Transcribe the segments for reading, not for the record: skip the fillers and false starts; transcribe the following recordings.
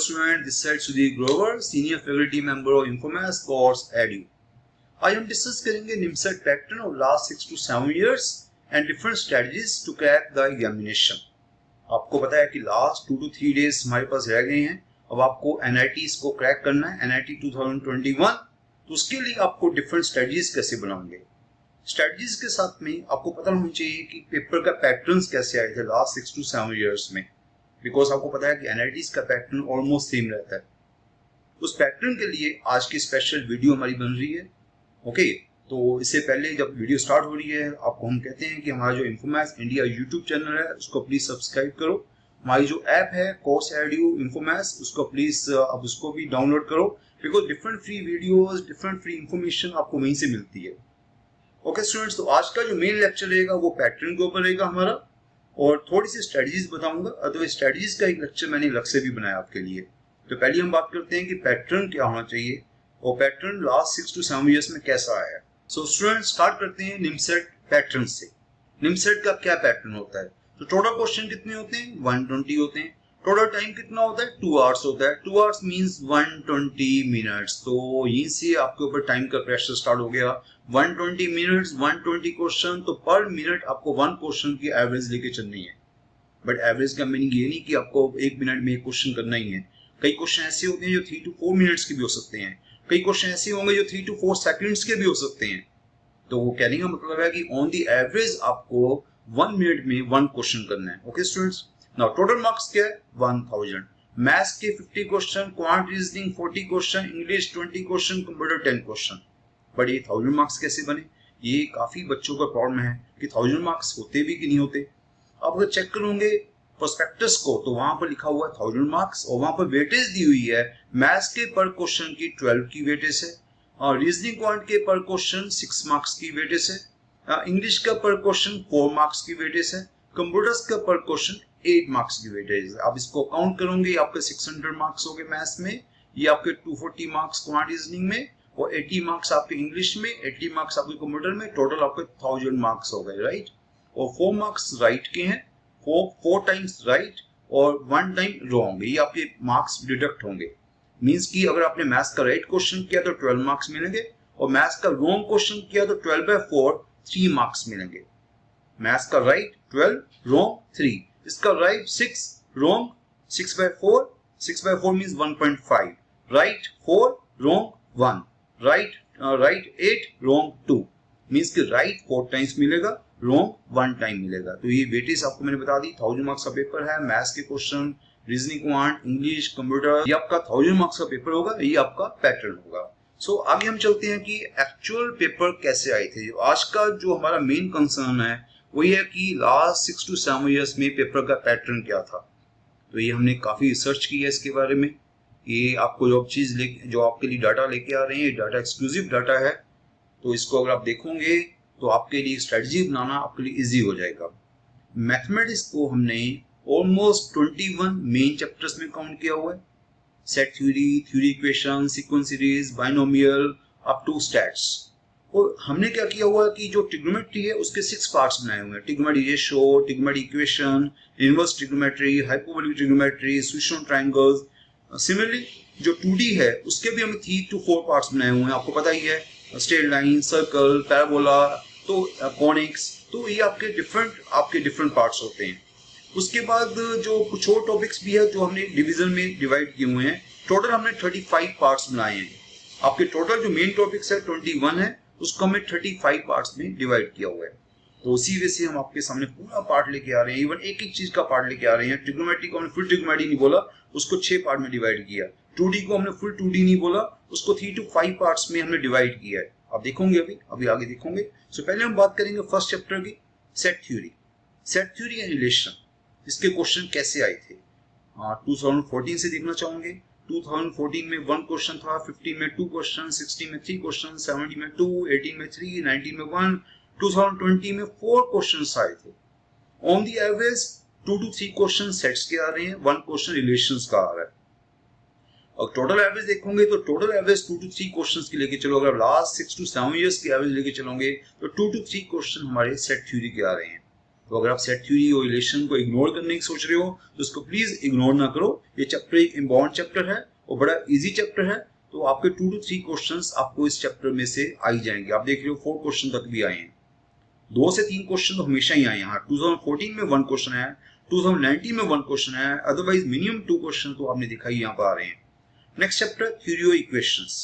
student, this side Sudhir Grover, senior faculty member of Infomass course Edu. आज हम discuss करेंगे NIMCET pattern of last 6 to 7 years and different strategies to crack the examination. आपको पता है कि last 2 to 3 days हमारे पास रह गए हैं. अब आपको NITs को क्रैक करना है, NIT 2021. तो उसके लिए आपको डिफरेंट स्ट्रेटजीज कैसे बनाओगे. स्ट्रेटजीज के साथ में आपको पता होना चाहिए कि पेपर का पैटर्न्स कैसे आए थे लास्ट 6 to 7 years में. बिकॉज आपको पता है कि NITs का पैटर्न ऑलमोस्ट सेम रहता है. उस पैटर्न के लिए आज की स्पेशल वीडियो हमारी बन रही है. ओके, तो इससे पहले जब वीडियो स्टार्ट हो रही है आपको हम कहते हैं कि हमारा जो इन्फोमैस इंडिया यूट्यूब चैनल है उसको प्लीज सब्सक्राइब करो. हमारी जो ऐप है कोर्स एडू इन्फोमैस उसको प्लीज अब उसको भी डाउनलोड करो. Because different free videos, different free information आपको वहीं से मिलती है. ओके स्टूडेंट्स, तो आज का जो मेन लेक्चर रहेगा वो पैटर्न के ऊपर रहेगा हमारा, और थोड़ी सी स्ट्रेटजीज बताऊंगा. अदरवाइज स्ट्रेटजीज का एक लेक्चर मैंने अलग से भी बनाया आपके लिए. तो पहले हम बात करते हैं कि पैटर्न क्या होना चाहिए और पैटर्न लास्ट 6 to 7 years में कैसा आया है. सो स्टूडेंट्स, स्टार्ट करते हैं निमसेट पैटर्न से. निमसेट का क्या पैटर्न होता है. तो टोटल क्वेश्चन कितने होते हैं, 120 होते हैं. टोटल टाइम कितना होता है, 2 hours होता है. 2 hours मींस 120 मिनट्स. तो यहीं से आपके ऊपर टाइम का प्रेशर स्टार्ट हो गया. 120 मिनट्स, 120 क्वेश्चन. तो पर मिनट आपको 1 क्वेश्चन की एवरेज लेके चलनी है. बट एवरेज का मीनिंग ये नहीं कि आपको 1 मिनट में एक क्वेश्चन करना ही है. कई क्वेश्चन ऐसे होते हैं जो 3 to 4 मिनट्स के भी हो सकते हैं. कई क्वेश्चन ऐसे होंगे जो 3 to 4 सेकंड्स के भी हो सकते हैं. तो वो कहने का मतलब है कि ऑन दी एवरेज आपको 1 मिनट में 1 क्वेश्चन करना है. Okay students, now total marks क्या है, 1000. मैथ्स के 50 question, quant reasoning 40 question, English 20 question, computer 10 question. But ये 1000 मार्क्स कैसे बने, ये काफी बच्चों का प्रॉब्लम है कि 1000 मार्क्स होते भी कि नहीं होते. आप अगर चेक करोगे प्रोस्पेक्टस को तो वहां पर लिखा हुआ है 1000 मार्क्स, और वहां पर वेटेज दी हुई है. मैथ्स के पर क्वेश्चन की 12 की वेटेज है, और रीजनिंग क्वांट के पर क्वेश्चन 6 मार्क्स की वेटेज है, इंग्लिश का पर क्वेश्चन 4 मार्क्स की वेटेज है, कंप्यूटर्स का पर क्वेश्चन 8 मार्क्स की वेटेज है. आप इसको काउंट करोगे आपके 600 मार्क्स हो गए मैथ्स में, ये आपके 240 मार्क्स क्वांट रीजनिंग में, और 80 मार्क्स आपके इंग्लिश में, 80 मार्क्स आपके कंप्यूटर में. टोटल आपके 1000 मार्क्स हो गए, राइट. और 4 मार्क्स राइट के हैं, 4 टाइम्स राइट और 1 टाइम रॉन्ग. ये आपके मार्क्स डिडक्ट होंगे. मींस कि अगर आपने मैथ्स का राइट क्वेश्चन किया तो 12 मार्क्स मिलेंगे, और मैथ्स का रॉन्ग क्वेश्चन किया तो 12/4 3 मार्क्स मिलेंगे. मैथ्स का राइट 12, रॉन्ग 3. इसका right 6, wrong 6/4. 6/4 means 1.5. Right 4, wrong 1. Right 8, wrong 2. Means कि राइट 4 टाइम्स मिलेगा, रॉन्ग 1 टाइम मिलेगा. तो ये वेटेज आपको मैंने बता दी. 1000 मार्क्स का पेपर है. मैथ्स के question, reasoning quant, English, computer, ये आपका 1000 मार्क्स का पेपर होगा. ये आपका पैटर्न होगा. सो आगे हम चलते हैं कि एक्चुअल पेपर कैसे आए थे. आज का जो हमारा मेन कंसर्न है वो ये है कि लास्ट 6 to 7 years में पेपर का पैटर्न क्या था. तो ये हमने काफी रिसर्च की है इसके बारे में. ये आपको जो आपके लिए डाटा लेके आ रहे हैं, डाटा एक्सक्लूसिव डाटा है. तो इसको अगर आप देखोगे तो आपके लिए स्ट्रेटजी बनाना आपके लिए इजी हो जाएगा. मैथमेटिक्स को हमने ऑलमोस्ट 21 मेन चैप्टर्स में काउंट किया हुआ है. Set theory, theory equation, sequence series, binomial, up to stats. और हमने क्या किया हुआ है कि जो ट्रिग्नोमेट्री है उसके 6 पार्ट्स बनाए हुए हैं. Trigonometry ratio, trigonometry equation, inverse trigonometry, hyperbolic trigonometry, switch on triangles. Similarly जो 2D है उसके भी हमें 3 to 4 पार्ट्स बनाए हुए हैं. आपको पता ही है, स्ट्रेट लाइन, सर्कल, पैराबोला, तो कॉनिक्स. तो ये आपके डिफरेंट पार्ट्स होते हैं. उसके बाद जो कुछ और टॉपिक्स भी है जो हमने डिवीजन में डिवाइड किए हुए हैं. टोटल हमने 35 पार्ट्स बनाए हैं. आपके टोटल जो मेन टॉपिक्स है 21 है, उसको हमने 35 पार्ट्स में डिवाइड किया हुआ है. तो उसी वजह से हम आपके सामने पूरा पार्ट लेके आ रहे हैं. इवन एक चीज का पार्ट लेके आ रहे हैं. ट्रिग्नोमेट्री को हमने फुल ट्रिग्नोमेट्री नहीं बोला, उसको 6 पार्ट में डिवाइड किया. 2D को हमने फुल 2D नहीं बोला, उसको 3 to 5 पार्ट्स में हमने डिवाइड किया है. आप देखोगे अभी आगे देखोगे. सो पहले हम बात करेंगे फर्स्ट चैप्टर की, set theory. Set theory and relation, इसके क्वेश्चन कैसे आए थे. 2014 से देखना चाहोगे. 2014 में 1 क्वेश्चन था, 15 में 2 क्वेश्चन, 16 में 3 क्वेश्चन, 17 में 2, 18 में 3, 19 में 1, 2020 में 4 क्वेश्चन आए थे. On the average 2 to 3 question sets के आ रहे हैं, 1 क्वेश्चन रिलेशंस का आ रहा है. और टोटल एवरेज देखोगे तो टोटल एवरेज 2 to 3 क्वेश्चंस की लेके चलो. अगर लास्ट 6 to 7 years की एवरेज लेके चलोगे तो 2 to 3 क्वेश्चन हमारे सेट थ्योरी के आ रहे हैं. तो अगर आप सेट थ्योरी और रिलेशन को इग्नोर करने की सोच रहे हो तो उसको प्लीज इग्नोर ना करो। ये चैप्टर एक इम्पॉर्टेंट चैप्टर है और बड़ा इजी चैप्टर है, तो आपके 2 to 3 क्वेश्चंस आपको इस चैप्टर में से आ ही जाएंगे। आप देख रहे हो 4 क्वेश्चन तक भी आए हैं, 2 से 3 क्वेश्चन तो हमेशा ही आए हैं। 2014 में 1 क्वेश्चन है, 2019 में 1 क्वेश्चन है, अदरवाइज मिनिमम 2 क्वेश्चन तो आपने देखा ही यहाँ पर आ रहे हैं। नेक्स्ट चैप्टर थ्योरी और इक्वेशंस,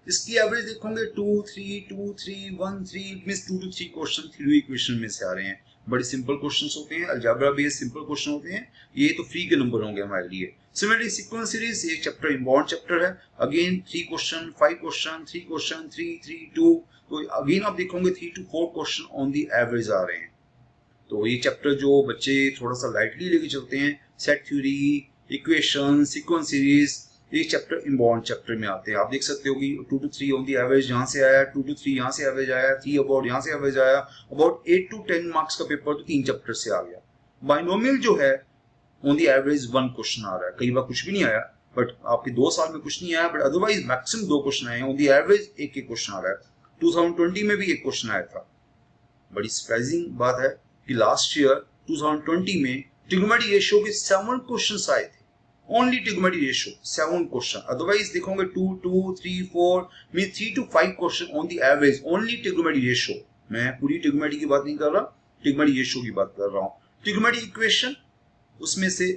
इसकी एवरेज देखोगे 2 3 2 3 1 3 means 2 to 3 question theory equation में से आ रहे हैं। बड़े सिंपल क्वेश्चंस होते हैं, अलजेब्रा बेस्ड सिंपल क्वेश्चन होते हैं, ये तो फ्री के नंबर होंगे हमारे लिए। सिमिलरली सीक्वेंस सीरीज एक चैप्टर इम्पॉर्टेंट चैप्टर है, अगेन 3 क्वेश्चन 5 क्वेश्चन 3 क्वेश्चन 3 3 2, तो अगेन आप देखोगे 3 to 4 question on the average आ रहे हैं। तो ये चैप्टर जो बच्चे थोड़ा सा लाइटली लेके चलते हैं, set theory, equation, sequence series, ये चैप्टर इम्पॉर्टेंट चैप्टर में आते हैं। आप देख सकते हो कि 2 to 3 ऑन दी एवरेज यहाँ से आया, 2 to 3 यहाँ से एवरेज आया, 3 अबाउट यहाँ से एवरेज आया, अबाउट 8 to 10 मार्क्स का पेपर तो 3 चैप्टर से आ गया। बाइनोमियल जो है ऑन दी एवरेज 1 क्वेश्चन आ रहा है, कई बार कुछ भी नहीं आया, बट आपके 2 साल में कुछ नहीं आया, बट अदरवाइज मैक्सिमम 2 क्वेश्चन आए, ऑन दी एवरेज एक क्वेश्चन आ रहा है। 2020 में भी 1 क्वेश्चन आया था। बड़ी सरप्राइजिंग बात है कि लास्ट ईयर 2020 में ट्रिग्नोमेट्री रेशियो के 7 क्वेश्चंस आए थे, only trigonometry ratio 7 question. Otherwise देखोगे 2 2 3 4 mean 3 to 5 question on the average, only trigonometry ratio. मैं पूरी ट्रिग्नोमेट्री की बात नहीं कर रहा, ट्रिग्नोमेट्री रेशियो की बात कर रहा हूँ। ट्रिग्नोमेट्री इक्वेशन उसमें से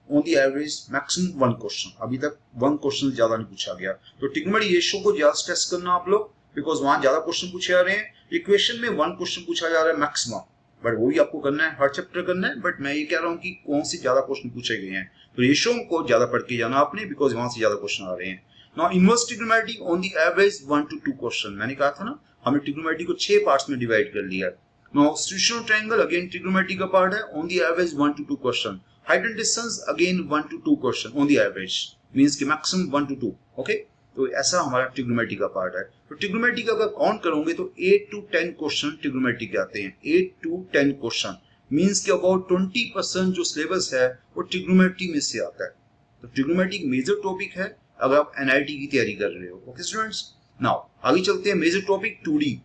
on the average maximum 1 question, अभी तक 1 क्वेश्चन ज्यादा नहीं पूछा गया। तो ट्रिग्नोमेट्री रेशियो को ज्यादा स्ट्रेस करना आप लोग, बिकॉज वहां ज्यादा क्वेश्चन पूछे जा रहे हैं। इक्वेशन में 1 क्वेश्चन पूछा जा रहा है मैक्सिमम, बट वो भी आपको करना है, हर चैप्टर करना है, बट मैं ये कह रहा हूँ कि कौन से ज्यादा क्वेश्चन पूछे गए हैं, तो रेशियो को ज्यादा पढ़ के जाना आपने, बिकॉज वहां से ज्यादा क्वेश्चन आ रहे हैं। Now inverse trigonometry on the average 1 to 2 question, मैंने कहा था ना हमने ट्रिग्नोमेट्री को 6 पार्ट्स में डिवाइड कर लिया है। Now stereo triangle again trigonometry का पार्ट है, on the average 1 to 2 question. Height and distance again 1 to 2 question on the average, means कि मैक्सिमम 1 to 2। ओके, तो ऐसा हमारा ट्रिग्नोमेट्री का पार्ट है। तो ट्रिग्नोमेट्री का अगर काउंट करोगे तो 8 to 10 क्वेश्चन ट्रिग्नोमेट्री के आते हैं, 8 to 10 क्वेश्चन, मींस कि अबाउट 20% जो सिलेबस है वो ट्रिग्नोमेट्री में से आता है। तो ट्रिग्नोमेट्री एक मेजर टॉपिक है अगर आप एनआईटी की तैयारी कर रहे हो। ओके स्टूडेंट्स, नाउ आगे चलते हैं। Major topic 2D।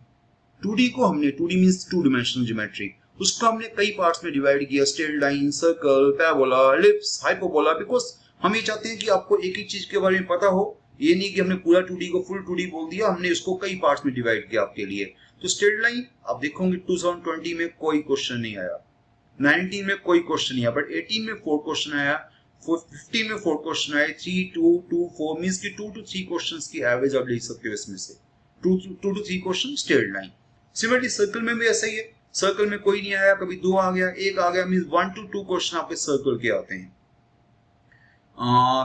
2D को हमने 2D मींस 2 डायमेंशनल ज्योमेट्री, उसको हमने कई पार्ट्स में डिवाइड किया, straight line, circle, parabola, ellipse, hyperbola, because हम ये चाहते हैं कि आपको एक ही चीज के बारे में पता हो। ये नहीं कि हमने पूरा 2D को फुल 2D बोल दिया, हमने इसको कई पार्ट्स में डिवाइड किया आपके लिए। तो स्ट्रेट लाइन आप देखोगे 2020 में कोई क्वेश्चन नहीं आया, 19 में कोई क्वेश्चन नहीं आया, बट 18 में 4 क्वेश्चन आया, 15 में 4 क्वेश्चन आए, 3 2 2 4 मींस कि 2 to 3 क्वेश्चंस की एवरेज आप लिख सकते हो इसमें से, 2 to 3 question straight line. Similarly circle में भी ऐसा ही है, सर्कल में कोई नहीं आया, कभी 2 आ गया, 1 आ गया, मींस 1 to 2 क्वेश्चन आपके सर्कल के आते हैं।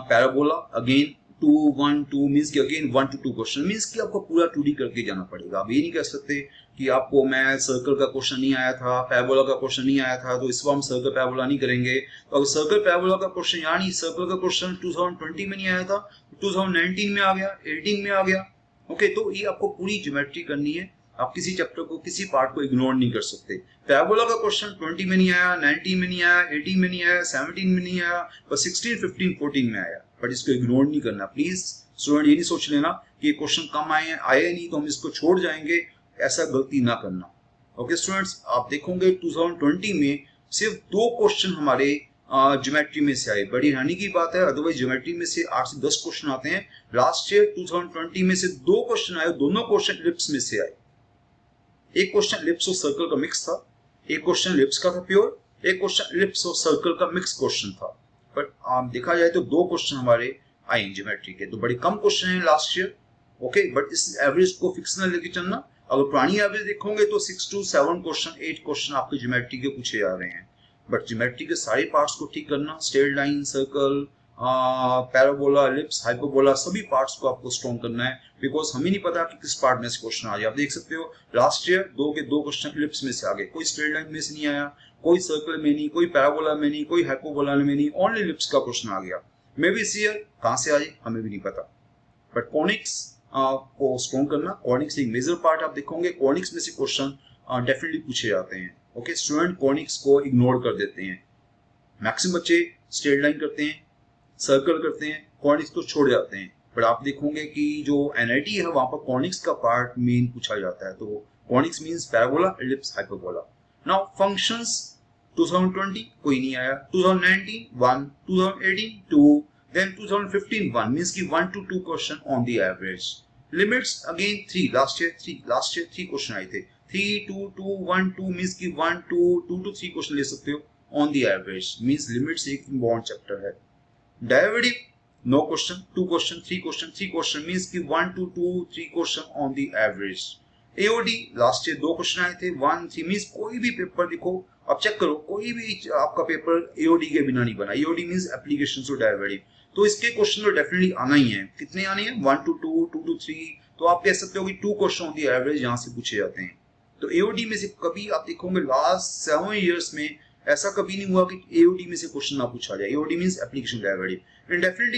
पैराबोला अगेन 2 1 2 मींस कि अगेन 1 to 2 क्वेश्चन, मींस कि आपको पूरा 2D करके जाना पड़ेगा। आप ये नहीं कह सकते कि आपको मैं सर्कल का क्वेश्चन नहीं आया था, पैराबोला का क्वेश्चन नहीं आया था, तो इस बार हम सर्कल पैराबोला नहीं करेंगे। तो अगर सर्कल पैराबोला का क्वेश्चन, यानी सर्कल का क्वेश्चन 2020 में नहीं आया था, 2019 में आ गया, 18 में आ गया। ओके, तो ये आपको पूरी ज्योमेट्री करनी है, आप किसी चैप्टर को, किसी पार्ट को इग्नोर नहीं कर सकते। पैराबोला का क्वेश्चन 20 में नहीं आया, 19 में नहीं आया, 18 में नहीं आया, 17 में नहीं आया, पर 16 15 14 में आया, बट इसको इग्नोर नहीं करना प्लीज। स्टूडेंट ये नहीं सोच लेना कि क्वेश्चन कम आए नहीं तो हम इसको छोड़ जाएंगे, ऐसा गलती ना करना। ओके स्टूडेंट्स, आप देखोगे 2020 में सिर्फ 2 क्वेश्चन हमारे ज्योमेट्री में से आए, बड़ी हैरानी की बात है, अदरवाइज ज्योमेट्री में से 8 से 10 क्वेश्चन आते हैं। लास्ट ईयर 2020 में से 2 क्वेश्चन आए, दोनों क्वेश्चन एलिप्स में से आए। एक क्वेश्चन एलिप्स और सर्कल का मिक्स था, एक क्वेश्चन एलिप्स का था प्योर, एक क्वेश्चन एलिप्स और सर्कल का मिक्स क्वेश्चन था। बट देखा जाए तो 2 क्वेश्चन हमारे आए ज्योमेट्री के, तो बड़े कम क्वेश्चन हैं लास्ट ईयर। ओके, बट इस एवरेज को फिक्स ना लेके चलना। अगर पुरानी एवरेज देखोगे तो 6 to 7 क्वेश्चन, 8 क्वेश्चन आपके ज्योमेट्री के पूछे जा रहे हैं। बट ज्योमेट्री के सारे पार्ट्स को ठीक करना, straight line, circle, parabola, ellipse, hyperbola, सभी पार्ट्स को आपको स्ट्रॉन्ग करना है, बिकॉज हमें नहीं पता कि किस पार्ट में से क्वेश्चन आ जाए। आप देख सकते हो लास्ट ईयर 2 के 2 क्वेश्चन एलिप्स में से आ गए, कोई स्ट्रेट लाइन में से नहीं आया, कोई सर्कल में नहीं, कोई पैराबोला में नहीं, कोई हाइपरबोला में नहीं, ओनली एलिप्स का क्वेश्चन आ गया। मे बी इस ईयर कहां से आ जाए हमें भी नहीं पता। बट कॉनिक्स को स्ट्रॉन्ग करना, कॉनिक्स एक मेजर पार्ट आप देखोगे, कॉनिक्स में से क्वेश्चन डेफिनेटली पूछे जाते हैं। ओके, स्टूडेंट कॉनिक्स को इग्नोर कर देते हैं, मैक्सिमम बच्चे स्ट्रेट लाइन करते हैं, सर्कल करते हैं, कॉनिक्स को छोड़ जाते हैं। बट आप देखोगे कि जो एनआईटी है वहां पर कॉनिक्स का पार्ट मेन पूछा जाता है। तो conics means parabola, ellipse, hyperbola. Now functions 2020 कोई नहीं आया, 2019 1, 2018 2, then 2015 1 means कि 1 to 2 question on the average. Limits again 3, last year 3 question आए थे, 3 2 2 1 2 means कि 1 2 2 to 3 question ले सकते हो on the average, means limits एक important chapter है. Derivative no question, 2 question 3 question 3 question means कि 1 to 2 3 question on the average. AOD last year 2 question आए थे, 1 3 मींस कोई भी पेपर देखो, अब चेक करो कोई भी आपका पेपर AOD के बिना नहीं बना. AOD means applications of derivative, तो इसके क्वेश्चन तो डेफिनेटली आना ही है. कितने आने हैं? 1 to 2 2 to 3, तो आप कह सकते हो कि 2 क्वेश्चन ऑन द एवरेज यहां से पूछे जाते हैं. तो AOD में से कभी आप देखोगे लास्ट 7 इयर्स में ऐसा कभी नहीं हुआ कि AOD में से क्वेश्चन ना पूछा जाए. AOD means application derivative. Indefinite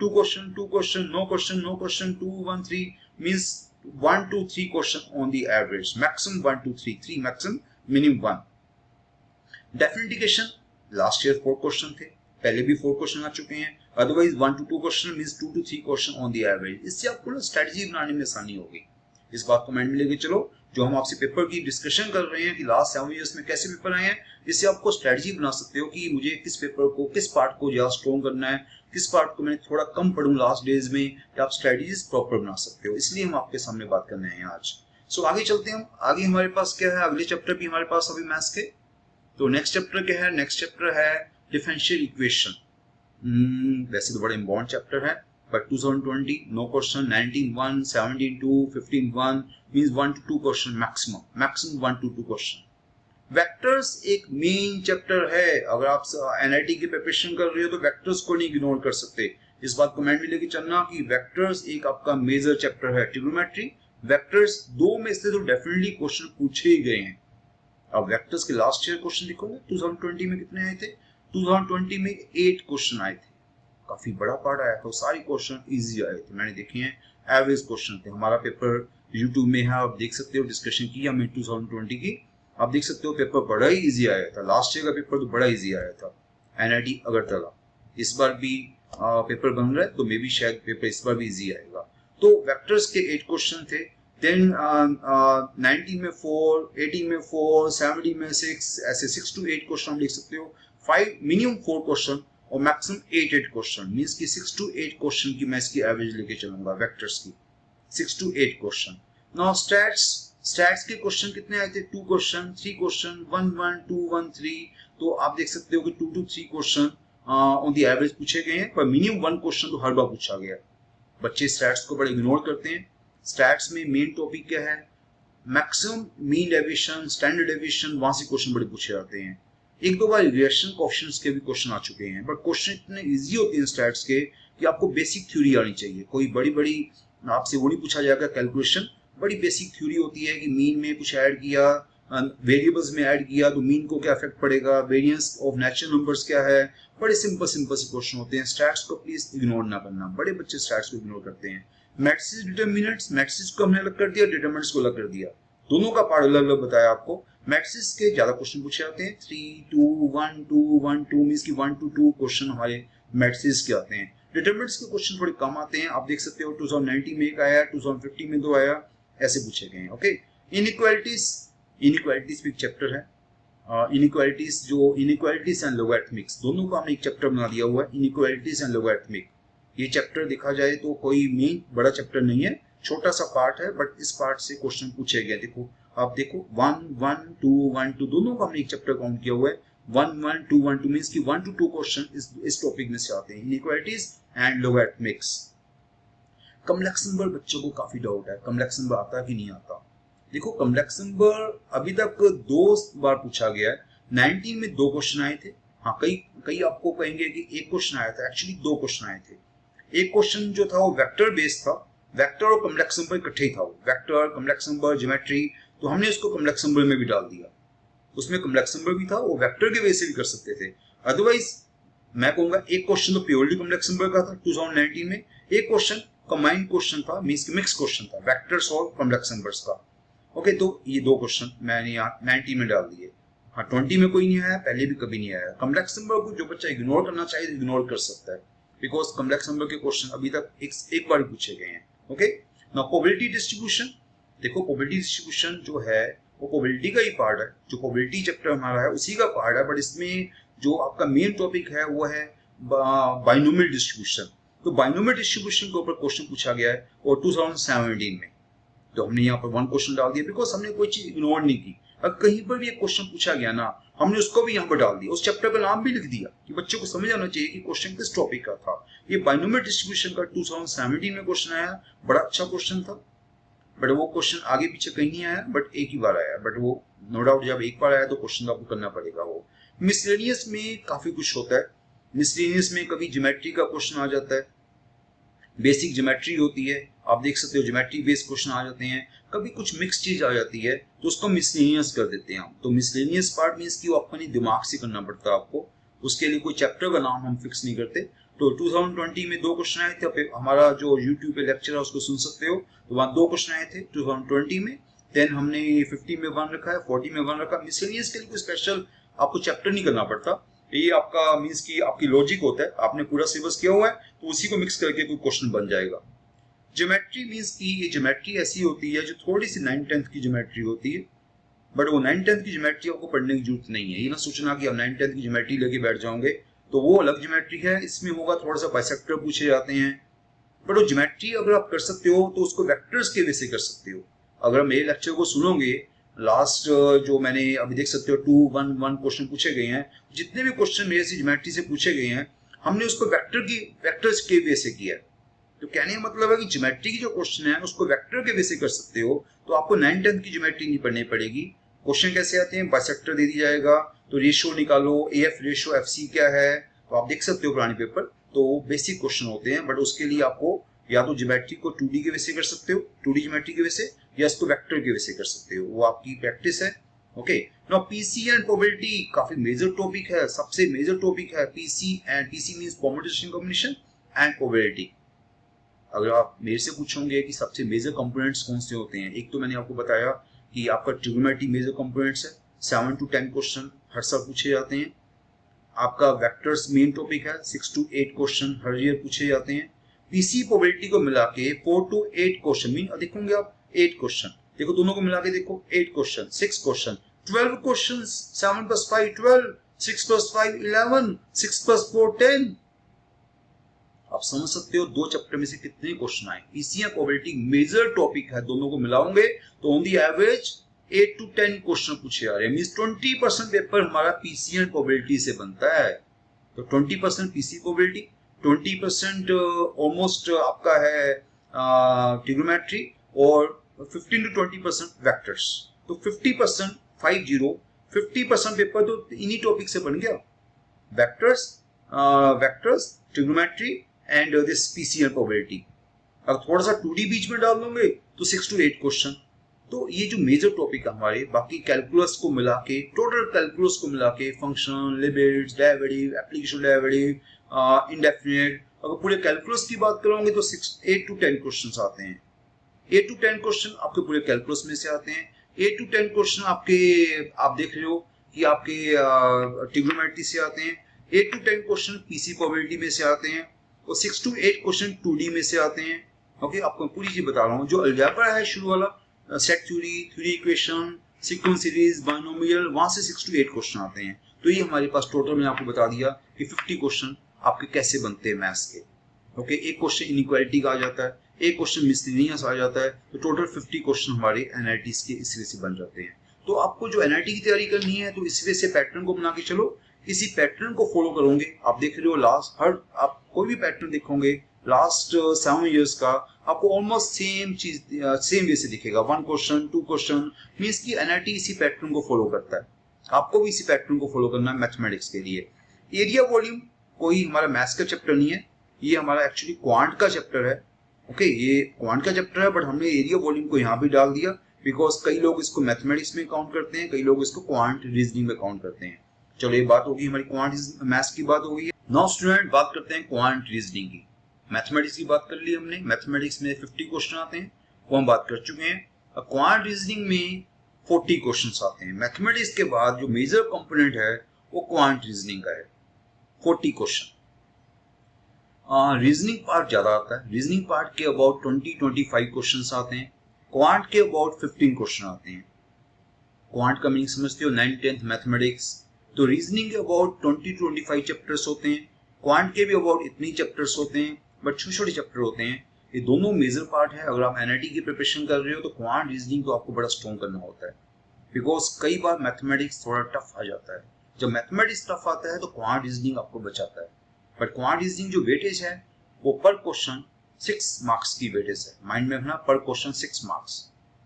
2 question no question 2 1 3 means 1 to 3 question on the average, maximum 1 to 3 maximum, minimum 1. Definition last year 4 question थे, पहले भी 4 question आ चुके हैं. Otherwise 1 to 2 question means 2 to 3 question on the average. इससे आपको ना strategy बनाने में आसानी होगी. इस बात को माइंड में लेके चलो. जो हम आपसे पेपर की डिस्कशन कर रहे हैं कि लास्ट 7 इयर्स में कैसे पेपर आए हैं, इससे आपको स्ट्रेटजी बना सकते हो कि मुझे किस पेपर को, किस पार्ट को ज्यादा स्ट्रॉन्ग करना है, किस पार्ट को मैं थोड़ा कम पढ़ूं लास्ट डेज में, या आप स्ट्रेटजीज प्रॉपर बना सकते हो. इसलिए हम आपके सामने बात करने हैं आज. सो आगे चलते हैं. आगे हमारे पास क्या है, अगले चैप्टर भी हमारे पास अभी मैथ्स के. तो नेक्स्ट चैप्टर क्या है? नेक्स्ट चैप्टर है डिफरेंशियल इक्वेशन. वैसे तो बड़ा इंपॉर्टेंट चैप्टर है, but 2020 no question, 19 1, 17 2, 15 1 means 1 to 2 question maximum 1 to 2 question. Vectors एक मेन चैप्टर है. अगर आप एनआईटी की प्रिपरेशन कर रहे हो तो वेक्टर्स को नहीं इग्नोर कर सकते. इस बात को माइंड में लेके चलना कि वेक्टर्स एक आपका मेजर चैप्टर है. ट्रिग्नोमेट्री, वेक्टर्स, दो में से तो डेफिनेटली क्वेश्चन पूछे ही गए हैं. अब वेक्टर्स के लास्ट ईयर क्वेश्चन देखोगे 2020 में कितने आए थे? 2020 में 8 क्वेश्चन आए थे. काफी बड़ा पार्ट आया था, सारे क्वेश्चन इजी आए थे. मैंने देखे हैं, एवरेज क्वेश्चन थे. हमारा पेपर यूट्यूब में है, आप देख सकते हो, डिस्कशन की हमने 2020 की. आप देख सकते हो पेपर बड़ा ही इजी आया था. लास्ट ईयर का पेपर तो बड़ा इजी आया था, एनआईटी अगरतला. इस बार भी पेपर बन रहा है, तो मे बी शायद पेपर इस बार भी इजी आएगा. तो वेक्टर्स के 8 क्वेश्चन थे. देन 19 में 4, 18 में 4, 17 में 6, ऐसे 6 to 8 क्वेश्चन लिख सकते हो. 5 मिनिमम 4 क्वेश्चन और मैक्सिमम 8 क्वेश्चन, मींस कि 6 to 8 क्वेश्चन की मैं इसकी एवरेज लेके चलूंगा वेक्टर्स की. 6 to 8 क्वेश्चन. नाउ स्टैट्स के क्वेश्चन कितने आए थे? 2 क्वेश्चन 3 क्वेश्चन 1 1 2 1 3. तो आप देख सकते हो कि 2 to 3 question on the average पूछे गए हैं, पर मिनिमम 1 क्वेश्चन तो हर बार पूछा गया. बच्चे स्टैट्स को बड़े इग्नोर करते हैं. स्टैट्स में मेन टॉपिक क्या है? Maximum mean deviation, standard deviation, वहां से क्वेश्चन बड़े पूछे जाते हैं. एक दो बार रिएक्शन कोएफिशिएंट्स के भी क्वेश्चन आ चुके हैं, बट क्वेश्चन इतने इजी होते हैं स्टैट्स के कि आपको बेसिक थ्योरी आनी चाहिए. कोई बड़ी आपसे वो नहीं पूछा जाएगा कैलकुलेशन. बड़ी बेसिक थ्योरी होती है कि मीन में कुछ ऐड किया, वेरिएबल्स में ऐड किया तो मीन को क्या इफेक्ट पड़ेगा, वेरिएंस ऑफ नेचुरल नंबर्स क्या है. बड़े सिंपल से क्वेश्चन होते हैं. स्टैट्स को प्लीज इग्नोर ना करना. बड़े बच्चे स्टैट्स को इग्नोर करते हैं. मैट्रिसेस, डिटरमिनेंट्स, मैट्रिसेस को हमने अलग कर दिया, डिटरमिनेंट्स को अलग कर दिया. दोनों का पार्ट अलग अलग बताया आपको. मैट्रिसेस के ज्यादा क्वेश्चन पूछे जाते हैं. 3 2 1 2 1 2 मींस कि 1 to 2 क्वेश्चन हमारे मैट्रिसेस के आते हैं. डिटरमिनेंट्स के क्वेश्चन थोड़े कम आते हैं. आप देख सकते हो 2019 में एक आया, 2015 में 2 आया, ऐसे पूछे गए हैं. ओके. इनइक्वालिटीज भी एक चैप्टर है. इनइक्वालिटीज एंड लोगैरिथमिक्स, दोनों का हमने एक चैप्टर बना दिया हुआ है. इनइक्वालिटीज एंड लोगैरिथमिक, ये चैप्टर देखा जाए तो कोई मेन बड़ा चैप्टर नहीं है, छोटा सा पार्ट है, बट इस पार्ट से क्वेश्चन पूछे गए. देखो आप देखो 1 1 2 1 2 दोनों का हमने एक चैप्टर काउंट किया हुआ है. 1 1 2 1 2 मींस कि 1 to 2 क्वेश्चन इस टॉपिक में से आते हैं. Inequalities and logarithmics. Complex number बच्चों को काफी डाउट है, कॉम्प्लेक्स नंबर आता कि नहीं आता. देखो कॉम्प्लेक्स नंबर अभी तक 2 बार पूछा गया है. 19 में 2 क्वेश्चन आए थे. हाँ, कई आपको कहेंगे कि 1 क्वेश्चन आया था. एक्चुअली 2 क्वेश्चन आए थे. एक क्वेश्चन जो था वो वेक्टर बेस्ड था. वेक्टर और कॉम्प्लेक्स नंबर इकट्ठे ही था. वेक्टर, कॉम्प्लेक्स नंबर, ज्योमेट्री, तो हमने उसको कॉम्प्लेक्स नंबर में भी डाल दिया. उसमें कॉम्प्लेक्स नंबर भी था, वो वेक्टर के वजह से भी कर सकते थे. अदरवाइज मैं कहूंगा एक क्वेश्चन तो प्योरली कॉम्प्लेक्स नंबर का था 2019 में. एक क्वेश्चन कंबाइंड क्वेश्चन था, मींस मिक्स क्वेश्चन था, वेक्टर्स और कॉम्प्लेक्स नंबर्स का. ओके, तो ये 2 क्वेश्चन मैंने यहाँ 19 में डाल दिए. हाँ, 20 में कोई नहीं आया, पहले भी कभी नहीं आया. कॉम्प्लेक्स नंबर को जो बच्चा इग्नोर करना चाहिए इग्नोर कर सकता है, बिकॉज कॉम्प्लेक्स नंबर के क्वेश्चन अभी तक एक बार ही पूछे गए हैं. ओके. Now probability distribution. देखो प्रोबेबिलिटी डिस्ट्रीब्यूशन जो है वो प्रोबेबिलिटी का ही पार्ट है, जो प्रोबेबिलिटी चैप्टर हमारा है उसी का पार्ट है, बट इसमें जो आपका मेन टॉपिक है वो है बाइनोमियल डिस्ट्रीब्यूशन। तो बाइनोमियल डिस्ट्रीब्यूशन के ऊपर क्वेश्चन पूछा गया है और 2017 में, तो हमने यहाँ पर 1 क्वेश्चन डाल दिया बिकॉज हमने कोई चीज इग्नोर नहीं की। अगर कहीं पर भी एक क्वेश्चन पूछा गया ना, हमने उसको भी यहाँ पर डाल दिया, उस चैप्टर का नाम भी लिख दिया कि बच्चों को समझ आना चाहिए कि क्वेश्चन किस टॉपिक का था। ये बाइनोमियल डिस्ट्रीब्यूशन का 2017 में क्वेश्चन आया, बड़ा अच्छा क्वेश्चन था, बट वो क्वेश्चन आगे पीछे कहीं नहीं आया, बट एक ही बार आया, बट वो नो डाउट जब एक बार आया तो क्वेश्चन आपको करना पड़ेगा। वो मिसलेनियस में काफी कुछ होता है। मिसलेनियस में कभी ज्योमेट्री का क्वेश्चन आ जाता है, बेसिक ज्योमेट्री होती है, आप देख सकते हो ज्योमेट्री बेस्ड क्वेश्चन आ जाते हैं, कभी कुछ मिक्स चीज आ जाती है तो उसको मिसलेनियस कर देते हैं हम। तो मिसलेनियस पार्ट मींस कि वो अपने दिमाग से करना पड़ता है आपको, उसके लिए कोई चैप्टर का नाम हम फिक्स नहीं करते। तो 2020 में 2 क्वेश्चन आए थे, हमारा जो यूट्यूब पे लेक्चर है उसको सुन सकते हो, तो वहाँ 2 क्वेश्चन आए थे 2020 में। देन हमने 50 में 1 रखा है, 40 में 1 रखा। मिसलेनियस के लिए कोई स्पेशल आपको चैप्टर नहीं करना पड़ता, ये आपका मींस कि आपकी लॉजिक होता है, आपने पूरा सिलेबस किया हुआ है तो उसी को मिक्स करके कोई क्वेश्चन बन जाएगा। ज्योमेट्री मींस कि ये ज्योमेट्री ऐसी होती है जो थोड़ी सी 9th-10th की ज्योमेट्री होती है, बट वो 9th-10th की ज्योमेट्री आपको पढ़ने की जरूरत नहीं है। ये ना सोचना कि आप 9th-10th की ज्योमेट्री लेके बैठ जाओगे, तो वो अलग ज्योमेट्री है। इसमें होगा थोड़ा सा बाइसेक्टर पूछे जाते हैं, बट वो ज्योमेट्री अगर आप कर सकते हो तो उसको वेक्टर्स के वे से कर सकते हो। अगर मेरे लेक्चर को सुनोगे, लास्ट जो मैंने अभी देख सकते हो 2-1-1 क्वेश्चन पूछे गए हैं, जितने भी क्वेश्चन मेरे से ज्योमेट्री से पूछे गए हैं हमने उसको वेक्टर्स के वे से किया। तो कहने का मतलब है कि ज्योमेट्री की जो क्वेश्चन है उसको वेक्टर के वे से कर सकते हो, तो आपको 9th-10th की ज्योमेट्री नहीं पढ़नी पड़ेगी। क्वेश्चन कैसे आते हैं, बाइसेक्टर दे दिया जाएगा, तो रेशियो निकालो, AF रेशियो FC क्या है, तो आप देख सकते हो पुराने पेपर, तो बेसिक क्वेश्चन होते हैं, बट उसके लिए आपको या तो ज्योमेट्री को 2D के वे से कर सकते हो, 2D ज्योमेट्री के वे से, या इसको वेक्टर के वे से कर सकते हो, वो आपकी प्रैक्टिस है। Okay, now PC and probability काफी मेजर टॉपिक है, सबसे मेजर टॉपिक है PC means permutation combination and probability. अगर आप मेरे से पूछोगे कि सबसे मेजर कंपोनेंट्स कौन से होते हैं, एक तो मैंने आपको बताया कि आपका ट्रिग्नोमेट्री मेजर कंपोनेंट्स है, 7 to 10 क्वेश्चन हर साल पूछे जाते हैं। आपका वेक्टर्स मेन टॉपिक है, 6 to 8 क्वेश्चन हर ईयर पूछे जाते हैं। पीसी प्रोबेबिलिटी को मिला के 4 to 8 क्वेश्चन मीन देखोगे आप 8 क्वेश्चन, देखो दोनों को मिला के देखो 8 क्वेश्चन, 6 क्वेश्चन, 12 क्वेश्चन, 7 + 5 12, 6 + 5 11, 6 + 4 10। आप समझ सकते हो 2 चैप्टर में से कितने क्वेश्चन आए। पीसी या प्रोबेबिलिटी मेजर टॉपिक है, दोनों को मिलाओगे तो on the average 8 to 10 question पूछे जा रहे हैं, मींस 20% पेपर हमारा पीसी एंड प्रोबेबिलिटी से बनता है। तो 20% पीसी प्रोबेबिलिटी, 20% ऑलमोस्ट आपका है ट्रिग्नोमेट्री, और 15 to 20% वेक्टर्स। तो 50% 50% पेपर तो इन्हीं टॉपिक से बन गया, vectors, trigonometry and this PC and probability. अब थोड़ा सा 2D बीच में डाल दोगे तो 6 to 8 क्वेश्चन। तो ये जो मेजर टॉपिक है हमारे, बाकी कैलकुलस को मिला के, टोटल कैलकुलस को मिला के, function, limits, derivative, application derivative, indefinite, अगर पूरे कैलकुलस की बात करोगे तो 8 to 10 क्वेश्चन आते हैं। 8 to 10 क्वेश्चन आपके पूरे कैलकुलस में से आते हैं। 8 to 10 क्वेश्चन आपके, आप देख रहे हो कि आपके ट्रिग्नोमेट्री से आते हैं। 8 to 10 क्वेश्चन पीसी प्रोबेबिलिटी में से आते हैं, और 6 to 8 क्वेश्चन 2D में से आते हैं। ओके, आपको पूरी चीज बता रहा हूँ। जो अलजेब्रा है शुरू वाला, set theory, theory equation, sequence series, binomial, वहां से 6 to 8 क्वेश्चन आते हैं। तो ये हमारे पास टोटल मैंने आपको बता दिया कि 50 क्वेश्चन आपके कैसे बनते हैं मैथ्स के। ओके, एक क्वेश्चन इनइक्वालिटी का आ जाता है, एक क्वेश्चन मिसलेनियस आ जाता है, तो टोटल 50 क्वेश्चन हमारे एनआईटीज के इस वे से बन जाते हैं। तो आपको जो एनआईटी की तैयारी करनी है तो इस वे से पैटर्न को बना के चलो, इसी पैटर्न को फॉलो करोगे। आप देख रहे हो लास्ट आप कोई भी पैटर्न देखोगे लास्ट 7 इयर्स का, आपको ऑलमोस्ट सेम चीज सेम वे से दिखेगा। 1 क्वेश्चन, 2 क्वेश्चन, मींस की एनआईटी इसी पैटर्न को फॉलो करता है। आपको भी इसी पैटर्न को फॉलो करना है मैथमेटिक्स के लिए। एरिया वॉल्यूम कोई हमारा मैथ्स का चैप्टर नहीं है, ये हमारा एक्चुअली क्वांट का चैप्टर है। ओके, ये क्वांट का चैप्टर है, बट हमने एरिया वॉल्यूम को यहाँ भी डाल दिया बिकॉज कई लोग इसको मैथमेटिक्स में काउंट करते हैं, कई लोग इसको क्वांट रीजनिंग में काउंट करते हैं। चलो, ये बात होगी हमारी क्वांट मैथ्स की बात हो गई है। नाउ स्टूडेंट, बात करते हैं क्वांट रीजनिंग की। मैथमेटिक्स की बात कर ली हमने, मैथमेटिक्स में 50 क्वेश्चन आते हैं, वो हम बात कर चुके हैं। क्वांट रीजनिंग में 40 क्वेश्चन आते हैं। मैथमेटिक्स के बाद जो मेजर कंपोनेंट है वो क्वांट रीजनिंग का है, 40 क्वेश्चन। रीजनिंग पार्ट ज्यादा आता है, रीजनिंग पार्ट के अबाउट 20-25 क्वेश्चन आते हैं, क्वांट के अबाउट 15 क्वेश्चन आते हैं। क्वांट का मीनिंग समझते हो, 9th 10th मैथमेटिक्स। तो रीजनिंग के अबाउट 20 to 25 चैप्टर्स होते हैं, क्वांट के भी अबाउट इतने चैप्टर्स होते हैं, बट छोटे छोटे चैप्टर होते हैं। ये दोनों मेजर पार्ट है। अगर आप एनआईटी की प्रिपरेशन कर रहे हो तो क्वांट रीजनिंग को आपको बड़ा स्ट्रॉन्ग करना होता है, बिकॉज कई बार मैथमेटिक्स थोड़ा टफ आ जाता है। जब मैथमेटिक्स टफ आता है तो क्वांट रीजनिंग आपको बचाता है। बट क्वांट रीजनिंग जो वेटेज है वो पर क्वेश्चन 6 मार्क्स की वेटेज है, माइंड में रखना, पर क्वेश्चन 6 मार्क्स।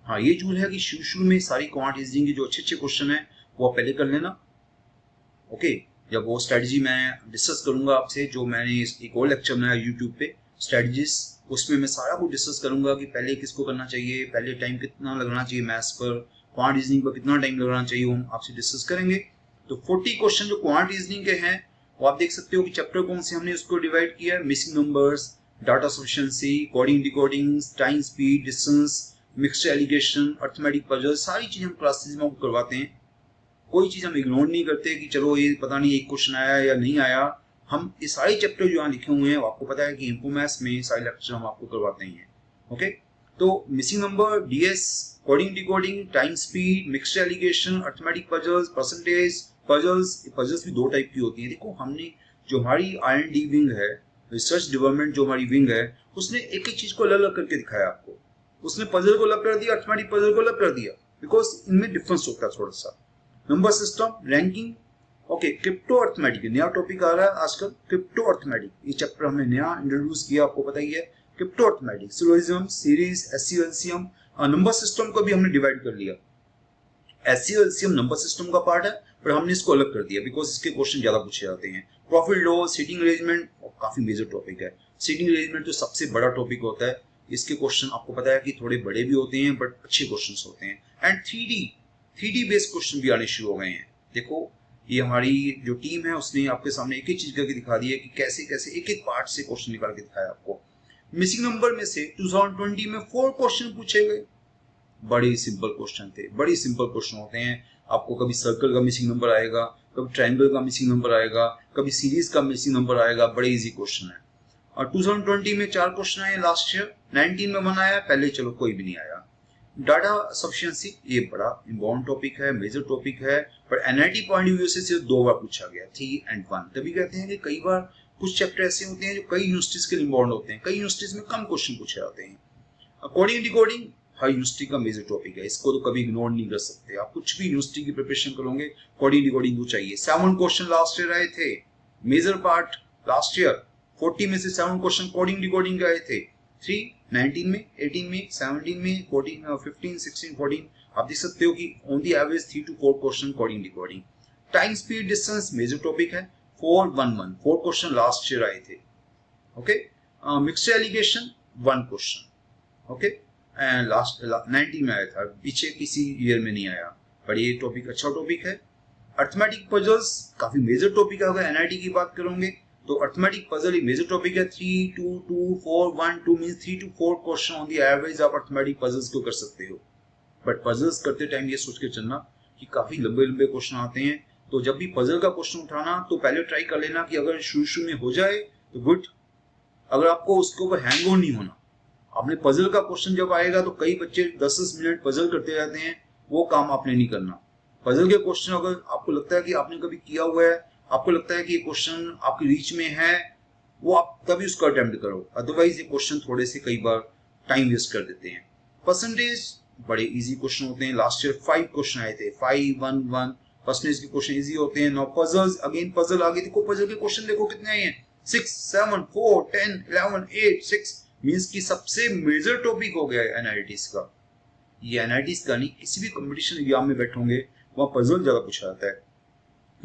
हाँ, ये रूल है कि शुरू में सारी क्वांट रीजनिंग के जो अच्छे अच्छे क्वेश्चन है वो पहले कर लेना। ओके, जब वो स्ट्रेटजी मैं डिस्कस करूंगा आपसे, जो मैंने एक और लेक्चर बनाया यूट्यूब पे स्ट्रेटजीज, उसमें मैं सारा कुछ डिस्कस करूंगा कि पहले किसको करना चाहिए, पहले टाइम कितना लगना चाहिए मैथ्स पर, क्वांट रीजनिंग पर कितना टाइम लगना चाहिए, वो हम आपसे डिस्कस करेंगे। तो 40 क्वेश्चन जो क्वांट रीजनिंग के हैं वो आप देख सकते हो कि चैप्टर कौन से हमने उसको डिवाइड किया है, missing numbers, data sufficiency, coding decoding, time speed, distance, mixed allegation, arithmetic puzzle, सारी चीजें हम क्लासेस में आपको करवाते हैं। कोई चीज हम इग्नोर नहीं करते कि चलो ये पता नहीं एक क्वेश्चन आया या नहीं आया। हम ये सारे चैप्टर जो यहाँ लिखे हुए हैं आपको पता है कि इन्फोमैथ्स में सारे लेक्चर हम आपको करवाते हैं। ओके, तो missing number, DS, coding decoding, time speed, mixed allegation, arithmetic puzzles, percentage puzzles. Puzzles भी 2 टाइप की होती है। देखो, हमने जो हमारी R&D विंग है, रिसर्च डेवलपमेंट जो हमारी विंग है, उसने एक एक चीज को अलग अलग करके दिखाया आपको। उसने पजल को अलग कर दिया, अरिथमेटिक पजल को अलग कर दिया, बिकॉज इनमें डिफरेंस होता है थोड़ा सा। Number system, ranking, okay, crypto arithmetic नया टॉपिक आ रहा है आजकल, क्रिप्टो अरिथमेटिक। ये चैप्टर हमने नया इंट्रोड्यूस किया, आपको पता ही है। Crypto arithmetic, syllogism, series, SCO, LCM. Number system को भी हमने डिवाइड कर लिया। एससीओ, एलसीएम नंबर सिस्टम का पार्ट है, पर हमने इसको अलग कर दिया बिकॉज इसके क्वेश्चन ज्यादा पूछे जाते हैं। प्रॉफिट लॉस, सीटिंग अरेंजमेंट, काफी मेजर टॉपिक है। सीटिंग अरेंजमेंट तो सबसे बड़ा टॉपिक होता है। इसके क्वेश्चन आपको पता है कि थोड़े बड़े भी होते हैं बट अच्छे क्वेश्चन होते हैं। एंड 3D बेस्ड क्वेश्चन भी आने शुरू हो गए हैं। देखो, ये हमारी जो टीम है उसने आपके सामने एक एक चीज करके दिखा दी है कि कैसे कैसे एक एक पार्ट से क्वेश्चन निकाल के दिखाया आपको। मिसिंग नंबर में से 2020 में 4 क्वेश्चन पूछे गए। बड़े सिंपल क्वेश्चन थे, बड़ी सिंपल क्वेश्चन होते हैं। आपको कभी सर्कल का मिसिंग नंबर आएगा, कभी ट्रायंगल का मिसिंग नंबर आएगा, कभी सीरीज का मिसिंग नंबर आएगा। बड़े इजी क्वेश्चन है। और 2020 में 4 क्वेश्चन आए, लास्ट ईयर 19 में 1 आया, पहले चलो कोई भी नहीं आया। डाटा सफिशिएंसी, ये बड़ा इम्पोर्टेंट टॉपिक है, मेजर टॉपिक है, पर एनआईटी पॉइंट ऑफ व्यू से सिर्फ 2 बार पूछा गया, 3 and 1। तभी कहते हैं कि कई बार कुछ चैप्टर ऐसे होते हैं जो कई यूनिवर्सिटीज के लिए इम्पोर्टेंट होते हैं, कई यूनिवर्सिटीज में कम क्वेश्चन पूछे जाते हैं। कोडिंग डिकोडिंग हर यूनिवर्सिटी का मेजर टॉपिक है, इसको तो कभी इग्नोर नहीं कर सकते। आप कुछ भी यूनिवर्सिटी की प्रिपरेशन करोगे, कोडिंग डिकोडिंग तो चाहिए। 7 क्वेश्चन लास्ट ईयर आए थे, मेजर पार्ट लास्ट ईयर। 40 में से 7 क्वेश्चन कोडिंग डिकोडिंग के आए थे। 3 19 में, 18 में, 17 में, 14, 15, 16, 14। आप देख सकते हो कि on the average 3 to 4 question coding decoding. Time speed distance major topic है, 4 क्वेश्चन लास्ट ईयर आए थे। Okay, mixed allegation 1 question. Okay, and last 19 में आया था, पीछे किसी ईयर में नहीं आया, पर ये टॉपिक अच्छा टॉपिक है। अरिथमेटिक पजल्स काफी मेजर टॉपिक है। अगर एनआईटी की बात करोगे तो अरिथमेटिक पजल एक मेजर टॉपिक है। 3 2 2 4 1 2 means 3 to 4 question on the average आप अरिथमेटिक पजल्स को कर सकते हो। बट पजल्स करते टाइम ये सोच के चलना कि काफी लंबे लंबे क्वेश्चन आते हैं, तो जब भी पजल का क्वेश्चन उठाना तो पहले ट्राई कर लेना कि अगर शुरू में हो जाए तो गुड, अगर आपको उसके ऊपर हैंग ऑन नहीं होना। आपने पजल का क्वेश्चन जब आएगा तो कई बच्चे 10-10 मिनट पजल करते रहते हैं, वो काम आपने नहीं करना। पजल के क्वेश्चन अगर आपको लगता है कि आपने कभी किया हुआ है, आपको लगता है कि ये क्वेश्चन आपकी रीच में है, वो आप तभी उसका अटेम्प्ट करो। अदरवाइज ये क्वेश्चन थोड़े से कई बार टाइम वेस्ट कर देते हैं। परसेंटेज बड़े इजी क्वेश्चन होते हैं। लास्ट ईयर 5 क्वेश्चन आए थे, 5 1 1। परसेंटेज के क्वेश्चन इजी होते हैं। नाउ पजल्स, अगेन पजल आगे देखो, पजल के क्वेश्चन देखो कितने आए हैं, 6 7 4 10 11 8 6। मींस की सबसे मेजर टॉपिक हो गया है एनआईटीज का। ये एनआईटीज का नहीं, किसी भी कंपटीशन एग्जाम में बैठोगे वहां पजल ज्यादा पूछा जाता है,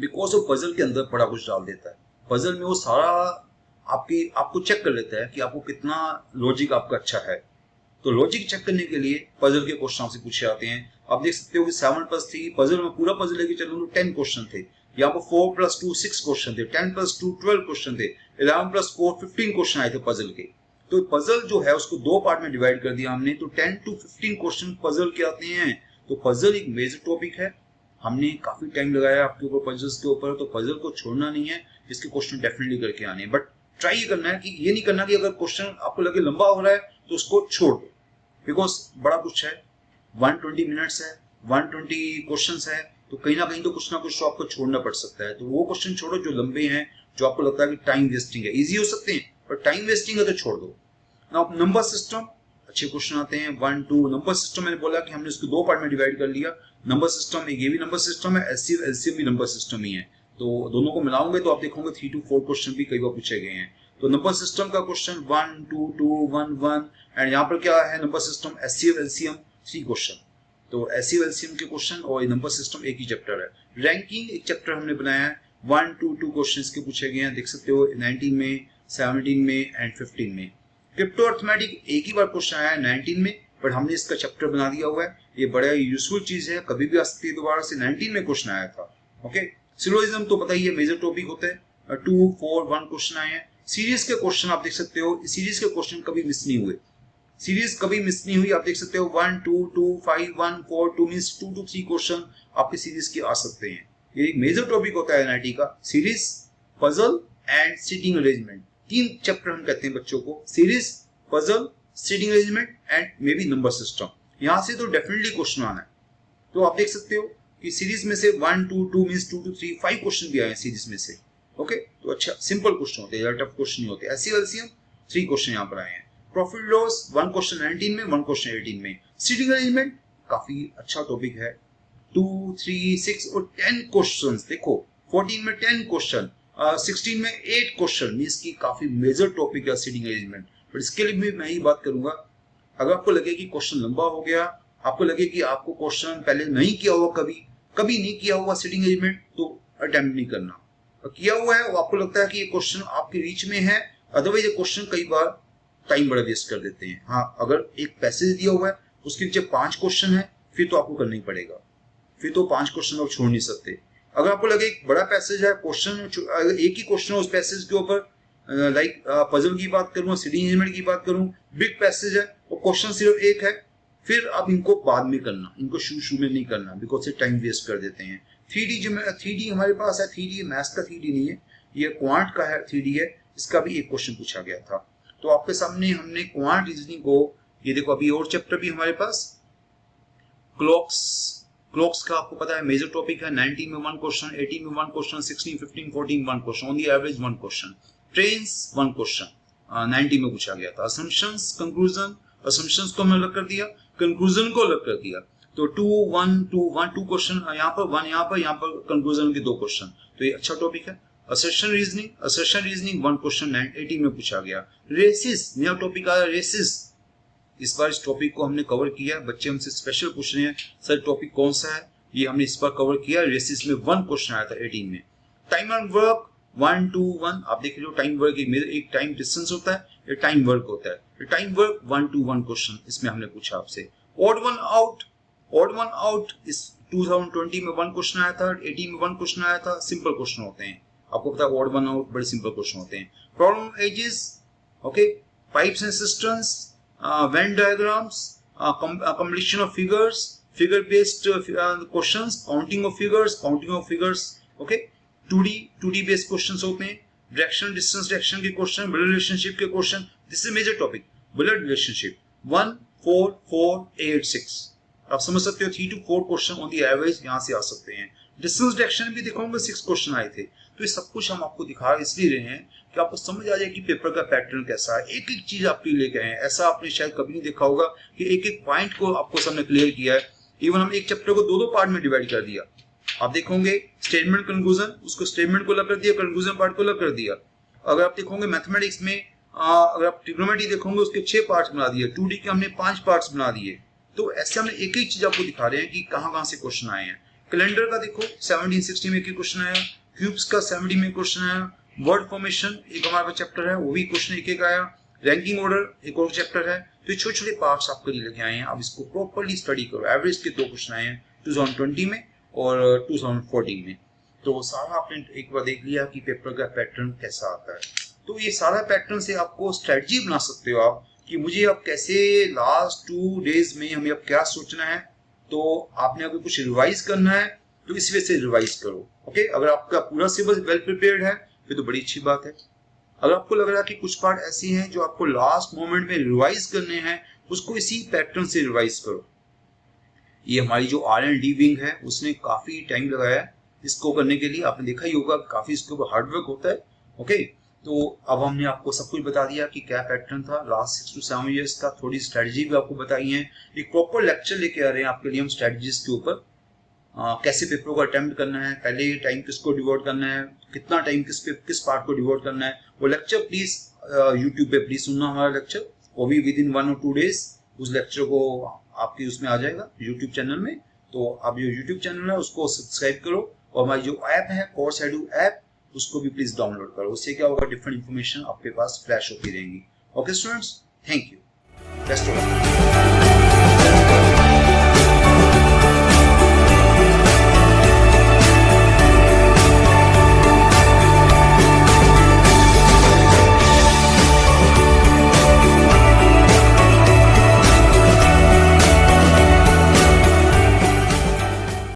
बिकॉज वो पजल के अंदर बड़ा कुछ डाल देता है। पजल में वो सारा आपको चेक कर लेता है कि आपको कितना लॉजिक आपका अच्छा है। तो लॉजिक चेक करने के लिए पजल के क्वेश्चन आपसे पूछे जाते हैं। आप देख सकते हो कि 7+3 पजल में, पूरा पजल लेके चलो 10 क्वेश्चन थे। यहाँ पर 4+2 6 क्वेश्चन थे, 10+2 12 क्वेश्चन थे, 11+4 15 क्वेश्चन आए थे पजल के। तो पजल जो है उसको 2 पार्ट में डिवाइड कर दिया हमने, तो 10 to 15 क्वेश्चन पजल के आते हैं। तो पजल एक मेजर टॉपिक है, हमने काफी टाइम लगाया आपके ऊपर पजल्स के ऊपर, तो पजल को छोड़ना नहीं है, इसके क्वेश्चन डेफिनेटली करके आने हैं। बट ट्राई ये करना है कि ये नहीं करना कि अगर क्वेश्चन आपको लगे लंबा हो रहा है तो उसको छोड़ दो, बिकॉज बड़ा कुछ है, 120 मिनट्स है, 120 क्वेश्चंस है, तो कहीं ना कुछ तो आपको छोड़ना पड़ सकता है। तो वो क्वेश्चन छोड़ो जो लंबे हैं, जो आपको लगता है कि टाइम वेस्टिंग है। इजी हो सकते हैं पर टाइम वेस्टिंग है तो छोड़ दो। नाउ नंबर सिस्टम, अच्छे क्वेश्चन आते हैं 1 2। नंबर सिस्टम मैंने बोला कि हमने इसको दो पार्ट में डिवाइड कर लिया। नंबर सिस्टम, एक ये भी नंबर सिस्टम है, एचसीएफ एलसीएम भी नंबर सिस्टम ही है। तो दोनों को मिलाओगे तो आप देखोगे 3 to 4 क्वेश्चन भी कई बार पूछे गए हैं। तो नंबर सिस्टम का क्वेश्चन 1 2 2 1 1, एंड यहाँ पर क्या है number system HCF LCM 3 question. तो एचसीएफ एलसीएम के क्वेश्चन और नंबर सिस्टम एक ही चैप्टर है। रैंकिंग एक चैप्टर हमने बनाया है, 1 2 2 क्वेश्चन के पूछे गए हैं, देख सकते हो 19 में, 17 में एंड 15 में। क्रिप्टो अर्थमेटिक एक ही बार क्वेश्चन आया है 19 में, बट हमने इसका चैप्टर बना दिया हुआ है। ये बड़ा यूजफुल चीज है, कभी भी आ सकती है दोबारा से। 19 में क्वेश्चन आया था। ओके, सिलोजिज्म तो पता ही है, मेजर टॉपिक होते हैं। 2 4 1 क्वेश्चन आए हैं। सीरीज के क्वेश्चन आप देख सकते हो, सीरीज के क्वेश्चन कभी मिस नहीं हुए, सीरीज कभी मिस नहीं हुई। आप देख सकते हो 1 2 2 5 1 4 2 मींस 2 to 3 क्वेश्चन आपके सीरीज के आ सकते हैं। ये एक मेजर टॉपिक होता है एनआईटी का, series, puzzle and seating arrangement. 3 chapter हम कहते हैं बच्चों को, series, puzzle, seating arrangement and may be number system. यहाँ से तो डेफिनेटली क्वेश्चन आना है। तो आप देख सकते हो कि सीरीज में से 1 2 2 मींस 2 to 3 5 क्वेश्चन भी आए हैं सीरीज में से। ओके, तो अच्छा सिंपल क्वेश्चन होते हैं, टफ क्वेश्चन नहीं होते। एचसीएफ एलसीएम 3 क्वेश्चन यहाँ पर आए हैं। प्रॉफिट लॉस 1 क्वेश्चन 19 में, 1 क्वेश्चन 18 में। सीटिंग अरेंजमेंट काफी अच्छा टॉपिक है, 2 3 6 और 10 क्वेश्चंस। देखो 14 में 10 क्वेश्चन, 16 में 8 क्वेश्चन, मींस की काफी मेजर टॉपिक है सीटिंग अरेंजमेंट। बट इसके लिए भी मैं ही बात करूंगा, अगर आपको लगे कि क्वेश्चन लंबा हो गया, आपको लगे कि आपको क्वेश्चन पहले नहीं किया हुआ, कभी नहीं किया हुआ सीटिंग अरेंजमेंट, तो अटेम्प्ट नहीं करना। किया हुआ है वो आपको लगता है कि ये क्वेश्चन आपके रीच में है, अदरवाइज ये क्वेश्चन कई बार टाइम बड़ा वेस्ट कर देते हैं। हाँ, अगर एक पैसेज दिया हुआ है उसके नीचे 5 क्वेश्चन है, फिर तो आपको करना ही पड़ेगा, फिर तो 5 क्वेश्चन आप छोड़ नहीं सकते। अगर आपको लगे एक बड़ा पैसेज है, क्वेश्चन एक ही क्वेश्चन है उस पैसेज के ऊपर, लाइक पजल की बात करूं, सीटिंग अरेंजमेंट की बात करूं, बिग पैसेज है और क्वेश्चन सिर्फ एक है, फिर आप इनको बाद में करना, इनको शुरू में नहीं करना, बिकॉज से टाइम वेस्ट कर देते हैं। 3D जो 3D हमारे पास है, 3D मैथ्स का 3D नहीं है, ये क्वांट का है 3D है, इसका भी एक क्वेश्चन पूछा गया था। तो आपके सामने हमने क्वांट रीजनिंग को, ये देखो अभी और चैप्टर भी हमारे पास, क्लॉक्स का आपको पता है मेजर टॉपिक है। 19 में 1 क्वेश्चन, 18 में 1 question, 16 15 14 1 question, on the average 1 question. Trains 1 question 90 में पूछा गया था। असम्पशंस, कंक्लूजन, असम्पशंस को हमने अलग कर दिया, कंक्लूजन को अलग कर दिया। तो 2 1 2 1 2 क्वेश्चन यहाँ पर, 1 यहाँ पर कंक्लूजन के 2 क्वेश्चन, तो ये अच्छा टॉपिक है। असर्शन रीजनिंग 1 क्वेश्चन 18 में पूछा गया। रेसिस, नया टॉपिक आया रेसिस, इस बार इस टॉपिक को हमने कवर किया। बच्चे हमसे स्पेशल पूछ रहे हैं सर टॉपिक कौन सा है, ये हमने इस बार कवर किया। रेसिस में 1 क्वेश्चन आया था 18 में। टाइम एंड वर्क 1 2 1, आप देख लो टाइम वर्क, एक टाइम डिस्टेंस होता है, एक टाइम वर्क होता है। टाइम वर्क 1 2 1 क्वेश्चन इसमें हमने पूछा आपसे। ऑड वन आउट इस 2020 में 1 क्वेश्चन आया था, 18 में 1 क्वेश्चन आया था। सिंपल क्वेश्चन होते हैं, आपको पता है ऑड वन आउट बड़े सिंपल क्वेश्चन होते हैं। Problem ages, okay, pipes and systems, venn diagrams, completion of figures, figure based questions, counting of figures, okay. 2D based questions होते हैं। डायरेक्शन, डिस्टेंस डायरेक्शन के क्वेश्चन, ब्लड रिलेशनशिप के question, this is major topic, blood relationship 1 4 4 8 6, आप समझ सकते हो 3 to 4 question on the average यहाँ से आ सकते हैं। डिस्टेंस डायरेक्शन भी देखोगे 6 क्वेश्चन आए थे। तो ये सब कुछ हम आपको दिखा इसलिए रहे हैं कि आपको समझ आ जाए कि पेपर का पैटर्न कैसा है, एक एक चीज आपके लेके आए हैं। ऐसा आपने शायद कभी नहीं देखा होगा कि एक एक पॉइंट को आपको सामने क्लियर किया है। इवन हम एक चैप्टर को 2 पार्ट में डिवाइड कर दिया। आप देखोगे स्टेटमेंट कंक्लूजन, उसको स्टेटमेंट को अलग कर दिया, कंक्लूजन पार्ट को अलग कर दिया। अगर आप देखोगे मैथमेटिक्स में, अगर आप ट्रिग्नोमेट्री देखोगे उसके 6 पार्ट्स बना दिए, 2D के हमने 5 पार्ट्स बना दिए। तो ऐसे हमने एक ही चीज आपको दिखा रहे हैं कि कहाँ से क्वेश्चन आए हैं। कैलेंडर का देखो 17 16 में एक ही क्वेश्चन आया, क्यूब्स का 70 में क्वेश्चन आया, वर्ड फॉर्मेशन एक हमारा चैप्टर है, वो भी क्वेश्चन एक आया, रैंकिंग ऑर्डर एक और चैप्टर है। तो ये छोटे छोटे पार्ट्स आपके लिए लेके आए हैं, आप इसको प्रॉपर्ली स्टडी करो। एवरेज के 2 क्वेश्चन आए हैं 2020 में और 2014 में। तो सारा आपने एक बार देख लिया कि पेपर का पैटर्न कैसा आता है। तो ये सारा पैटर्न से आपको स्ट्रेटजी बना सकते हो आप कि मुझे अब कैसे लास्ट 2 डेज में हमें अब क्या सोचना है। तो आपने अगर कुछ रिवाइज करना है तो इस वजह से रिवाइज करो, ओके। अगर आपका पूरा सिलेबस वेल प्रिपेयर्ड है फिर तो बड़ी अच्छी बात है। अगर आपको लग रहा है कि कुछ पार्ट ऐसे हैं जो आपको लास्ट मोमेंट में रिवाइज करने हैं, उसको इसी पैटर्न से रिवाइज करो। ये हमारी जो R&D विंग है उसने काफी टाइम लगाया है इसको करने के लिए। आपने देखा ही होगा काफी इसके ऊपर हार्डवर्क होता है। ओके, तो अब हमने आपको सब कुछ बता दिया कि क्या पैटर्न था लास्ट 6 to 7 इयर्स का, थोड़ी स्ट्रेटजी भी आपको बताई है। एक प्रॉपर लेक्चर लेके आ रहे हैं आपके लिए हम स्ट्रेटजीज के ऊपर, कैसे पेपरों को अटेम्प्ट करना है, पहले टाइम किसको डिवोट करना है, कितना टाइम किस पार्ट को डिवोट करना है। वो लेक्चर प्लीज यूट्यूब पे प्लीज सुनना हमारा लेक्चर, वो भी विद इन 1 or 2 days उस लेक्चर को आपके उसमें आ जाएगा यूट्यूब चैनल में। तो आप जो यूट्यूब चैनल है उसको सब्सक्राइब करो, और हमारी जो ऐप है कोर्स एडू ऐप उसको भी प्लीज डाउनलोड करो। उससे क्या होगा, डिफरेंट इन्फॉर्मेशन आपके पास फ्लैश होती रहेंगी। Okay students, thank you, best of luck.